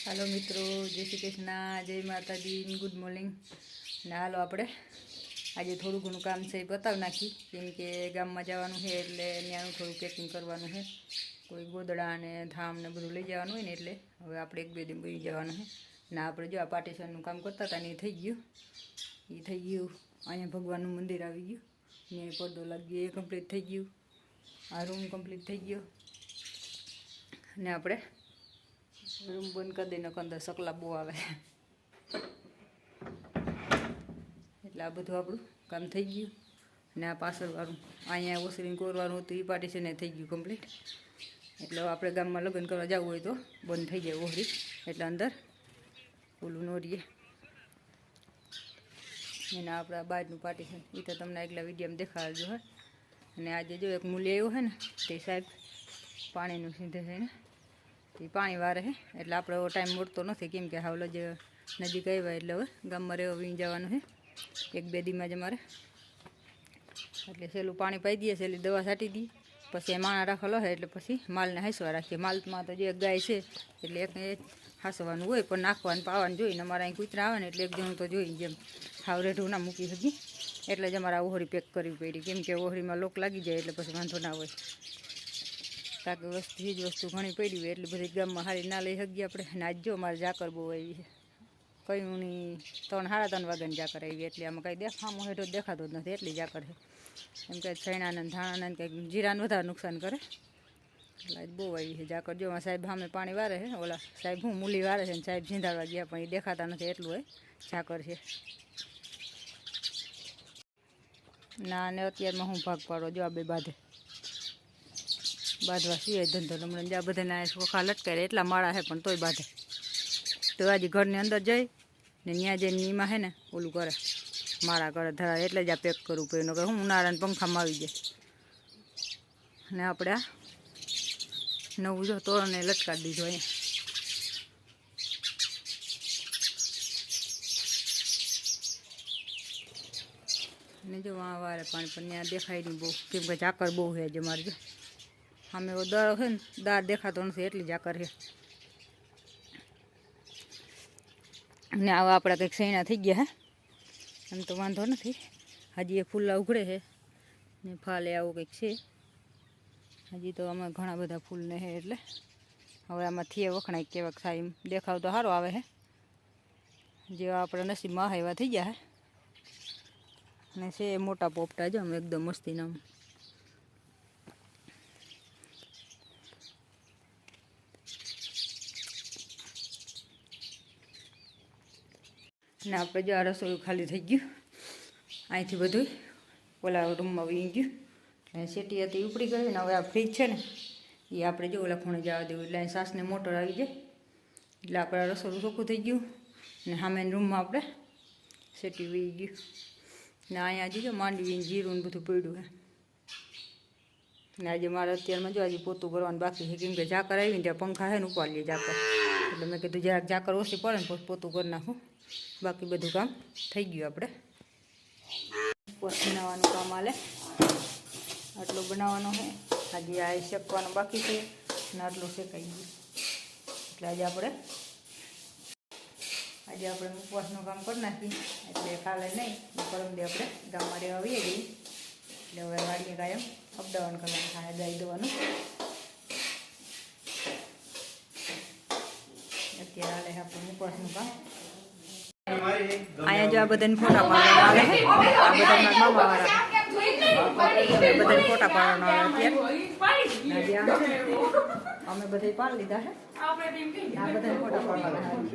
Hello मित्रों, जय श्री कृष्ण, जय माता दी, गुड मॉर्निंग। ने हालो आपणे आज थोड़ू घणुं काम से बताव नाखी केम के गाम में जवानुं है एटले त्यानुं थोड़ुं पेकिंग करवानुं है। कोई गोदड़ा ने धाम ने बधुं लई जवानुं होय ने एटले हवे आपणे एक बे दिन बनी जवानुं है। ने आपणे जो आ पार्टीशननुं काम करता हता ने थई गयुं, ए थई गयुं। अहींया भगवाननुं मंदिर आवी गयुं, ने पर्दो लागी गयो, ए कम्प्लीट थई गयुं। आ रूम कम्प्लीट थई गयो ने आपणे रूम बंद कर देने अंदर सकला बो आवे એટલે આ બધું આપણું કામ થઈ ગયું। ને આ પાછળવાળું અહીંયા ઓસરીને કોરવાનું હતું એ પાર્ટીશન થઈ ગયું કમ્પ્લીટ। એટલે આપણે ગામમાં લગ્ન કરવા જવું હોય તો બંધ થઈ જાય ઓહરી, એટલે અંદર ઓલું ન રહીએ। એના આપણા બહારનું પાર્ટીશન એ તો તમને આગલા વિડીયોમાં દેખાડજો હે। અને આજે જો એક મૂલ્ય આવ્યો હે ને તે સાહેબ પાણીનું સીધે થઈને એ પાણી વારે છે, એટલે આપણે એવો ટાઈમ મળતો નથી કેમ કે હાવલો જ નજીક આવ્યા એટલે હવે ગામમાં રહેવા વી જવાનું છે એક બે દીમાં જ અમારે। એટલે સહેલું પાણી પાઈ દઈએ, સહેલી દવા છાંટી દઈએ, પછી માણા રાખેલો હોય એટલે પછી માલને હાંસવા રાખીએ। માલમાં તો જે એક ગાય છે એટલે એકને હાંસવાનું હોય, પણ નાખવાનું પાવાનું જોઈને અમારે અહીં કૂતરા આવે ને એટલે એક જણું તો જોઈ, જેમ હાવ રેઢું ના મૂકી શકી એટલે જ અમારે આ ઓહરી પેક કરવી પડી, કેમ કે ઓહરીમાં લોક લાગી જાય એટલે પછી વાંધો ના હોય। તાકે વસ્તુ ચીજ વસ્તુ ઘણી પડી હોય એટલી બધી ગામમાં હારી ના લઈ શકીએ આપણે। અને આજ જો મારે ઝાકર બહુ આવી છે, કયું ની 3-3:30 વાગ્યાની ઝાકર આવી, એટલે આમાં કાંઈ દેખામાં હેઠો દેખાતો જ નથી એટલી ઝાકર છે। એમ કે છૈણાને ધાણાને કંઈક જીરાને વધારે નુકસાન કરે, એટલે આજ બહુ આવી છે ઝાકર। જો સાહેબ સામે પાણી વારે છે, ઓલા સાહેબ હું મૂલી વારે છે ને સાહેબ ઝીંધાડવા ગયા પણ એ દેખાતા નથી એટલું હોય ઝાકર છે ના। ને અત્યારમાં હું ભાગ પાડો જો આ બે બાંધે બાંધવા સિવાય ધંધો હમણાં જ્યાં બધાને સોખા લટકાય એટલા માળા છે પણ તોય બાંધે। તો આજે ઘરની અંદર જઈ ને ત્યાં જઈને નીમાં છે ને ઓલું કરે માળા કરે ધરા, એટલે જ આ પેક કરવું પડે, નકર હું ઉનાળાને પંખામાં આવી જાય। ને આપણે આ નવું જો તોરણને લટકાડી દીધું અહીંયા। ને જો આ વારે પાણી પણ ત્યાં દેખાય નહીં બહુ, કેમ કે ઝાકર બહુ છે જ અમારે। જો અમે એવો દર છે ને દાર દેખાતો નથી એટલી ઝાકર છે। ને આવા આપણા કંઈક સૈણા થઈ ગયા હે, એમ તો વાંધો નથી, હજી એ ફૂલા ઉઘડે છે ને ફાલે આવું કંઈક છે હજી તો અમે ઘણા બધા ફૂલને છે, એટલે હવે આમાંથી એ વખણાય કેવાક થાય એમ દેખાવ તો સારો આવે છે, જેવા આપણા નસીબમાં આવે એવા થઈ ગયા છે। અને છે મોટા પોપટા જો અમે એકદમ મસ્તીના ને આપણે જો આ રસોઈ ખાલી થઈ ગયું, અહીંથી બધું ઓલા રૂમમાં વી ગયું અને સેટી હતી ઉપડી ગઈ। ને હવે આ ફ્રીજ છે ને એ આપણે જો ઓલા ખૂણે જવા દેવું, એટલે અહીં સાસને મોટર આવી જાય એટલે આપણે રસોડું ચોખ્ખું થઈ ગયું। ને સામેના રૂમમાં આપણે સેટી વી ગયું ને અહીંયા હજી જો માંડવી જીરું ને બધું પડ્યું છે। ને આજે મારે અત્યારમાં જો આજે પોતું કરવાનું બાકી છે, કેમ કે ઝાકર આવી ને ત્યાં પંખા છે ને ઉપાડીએ ઝાકર, એટલે મેં કીધું જરાક ઝાકર ઓછી પડે ને પોતું કરી નાખું, બાકી બધું કામ થઈ ગયું। આપણે બનાવવાનું કામ હાલે, આટલું બનાવવાનો છે હજી, આ શેકવાનું બાકી છે ને આટલું શેકાઈ ગયું, એટલે આજે આપણે ઉપવાસનું કામ કરી નાખીએ, એટલે કાલે નહીં પરમદી આપણે ગામમાં રહેવા આવીએ જઈએ, એટલે હવે વાડીએ કાયમ અપડાઉન કરવાનું થાય, ગાઈ દેવાનું અત્યારે હાલે આપણું ઉપવાસનું કામ। અહીંયા જો આ બધાને ફોટા પાડવાના આવે છે, આ બધા મામા વાળા બધાને ફોટા પાડવાના આવે અત્યારે અમે બધા પાડી લીધા છે, આ બધાને ફોટા પાડવાના આવે।